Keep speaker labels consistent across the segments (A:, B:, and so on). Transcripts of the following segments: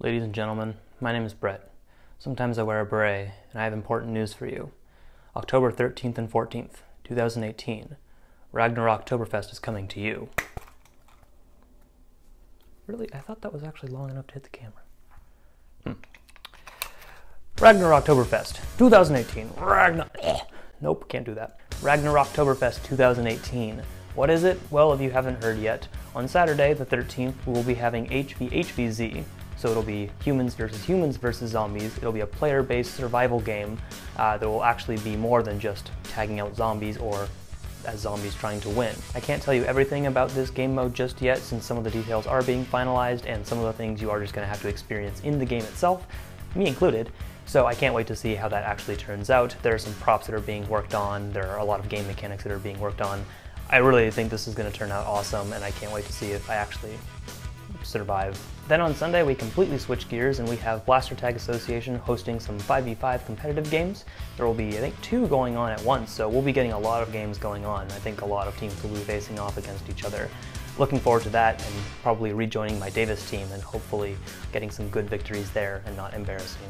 A: Ladies and gentlemen, my name is Bret. Sometimes I wear a beret, and I have important news for you. October 13th and 14th, 2018, Ragnarocktoberfest is coming to you. Really? I thought that was actually long enough to hit the camera. Ragnarocktoberfest 2018. Nope, can't do that. Ragnarocktoberfest 2018. What is it? Well, if you haven't heard yet, on Saturday the 13th we will be having HVHVZ. So it'll be humans versus zombies. It'll be a player-based survival game that will actually be more than just tagging out zombies or as zombies trying to win. I can't tell you everything about this game mode just yet, since some of the details are being finalized and some of the things you are just going to have to experience in the game itself, me included. So I can't wait to see how that actually turns out. There are some props that are being worked on. There are a lot of game mechanics that are being worked on. I really think this is going to turn out awesome, and I can't wait to see if I actually survive. Then on Sunday we completely switch gears and we have Blaster Tag Association hosting some 5v5 competitive games. There will be, I think, 2 going on at once, so we'll be getting a lot of games going on. I think a lot of teams will be facing off against each other. Looking forward to that, and probably rejoining my Davis team and hopefully getting some good victories there and not embarrassing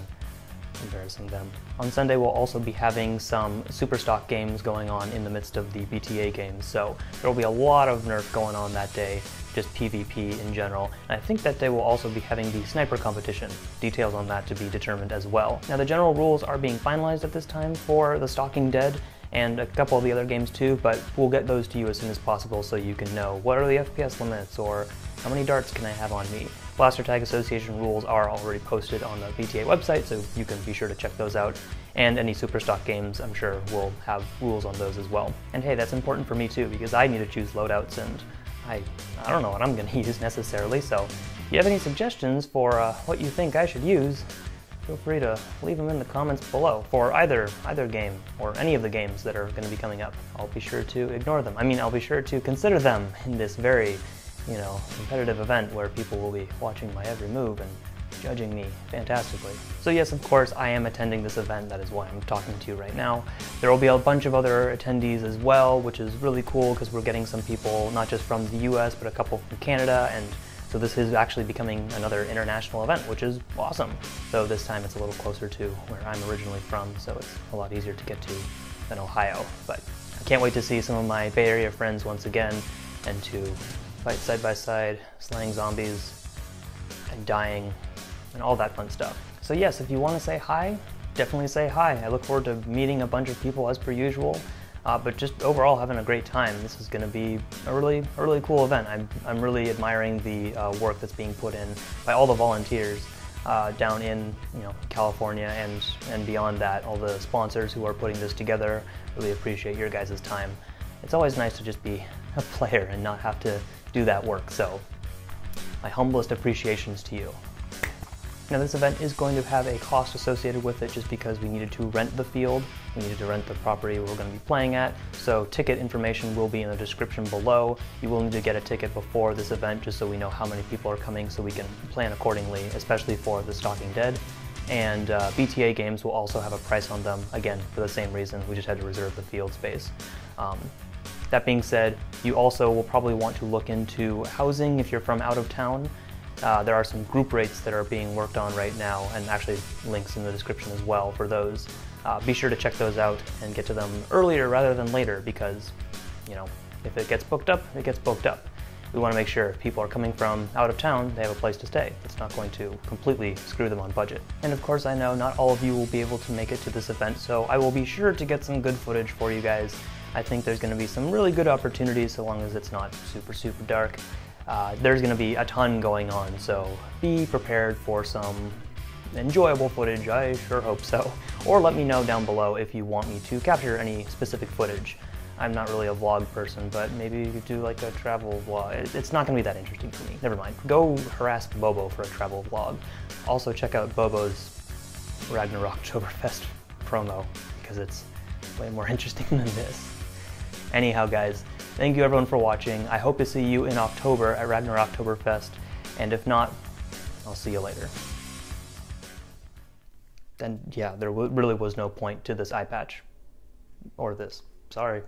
A: them. On Sunday we'll also be having some super stock games going on in the midst of the BTA games, so there will be a lot of Nerf going on that day, just PvP in general. And I think that day we'll also be having the sniper competition. Details on that to be determined as well. Now the general rules are being finalized at this time for the Stalking Dead and a couple of the other games too, but we'll get those to you as soon as possible so you can know what are the FPS limits or how many darts can I have on me. Blaster Tag Association rules are already posted on the BTA website, so you can be sure to check those out. And any Superstock games, I'm sure, will have rules on those as well. And hey, that's important for me too, because I need to choose loadouts, and I don't know what I'm going to use necessarily, so if you have any suggestions for what you think I should use, feel free to leave them in the comments below for either game or any of the games that are going to be coming up. I'll be sure to ignore them. I mean, I'll be sure to consider them in this very, competitive event where people will be watching my every move and judging me fantastically. So yes, of course, I am attending this event. That is why I'm talking to you right now. There will be a bunch of other attendees as well, which is really cool because we're getting some people not just from the US, but a couple from Canada, and so this is actually becoming another international event, which is awesome. So this time it's a little closer to where I'm originally from, so it's a lot easier to get to than Ohio. But I can't wait to see some of my Bay Area friends once again and to fight side by side, slaying zombies and dying and all that fun stuff. So yes, if you want to say hi, definitely say hi. I look forward to meeting a bunch of people as per usual, but just overall having a great time. This is going to be a really cool event. I'm really admiring the work that's being put in by all the volunteers down in California and beyond that. All the sponsors who are putting this together, really appreciate your guys' time. It's always nice to just be a player and not have to do that work, so my humblest appreciations to you. Now this event is going to have a cost associated with it just because we needed to rent the field, we needed to rent the property we're going to be playing at, so ticket information will be in the description below. You will need to get a ticket before this event just so we know how many people are coming so we can plan accordingly, especially for the Stalking Dead. And BTA games will also have a price on them, again, for the same reason, we just had to reserve the field space. That being said, you also will probably want to look into housing if you're from out of town. There are some group rates that are being worked on right now, and actually links in the description as well for those. Be sure to check those out and get to them earlier rather than later because, if it gets booked up, it gets booked up. We want to make sure if people are coming from out of town, they have a place to stay. It's not going to completely screw them on budget. And of course, I know not all of you will be able to make it to this event, so I will be sure to get some good footage for you guys. I think there's going to be some really good opportunities so long as it's not super dark. There's going to be a ton going on, so be prepared for some enjoyable footage, I sure hope so. Or let me know down below if you want me to capture any specific footage. I'm not really a vlog person, but maybe you could do like a travel vlog. It's not going to be that interesting for me. Never mind. Go harass Bobo for a travel vlog. Also check out Bobo's Ragnarocktoberfest promo because it's way more interesting than this. Anyhow, guys, thank you everyone for watching. I hope to see you in October at Ragnarocktoberfest, and if not, I'll see you later. And yeah, there really was no point to this eye patch. Or this. Sorry.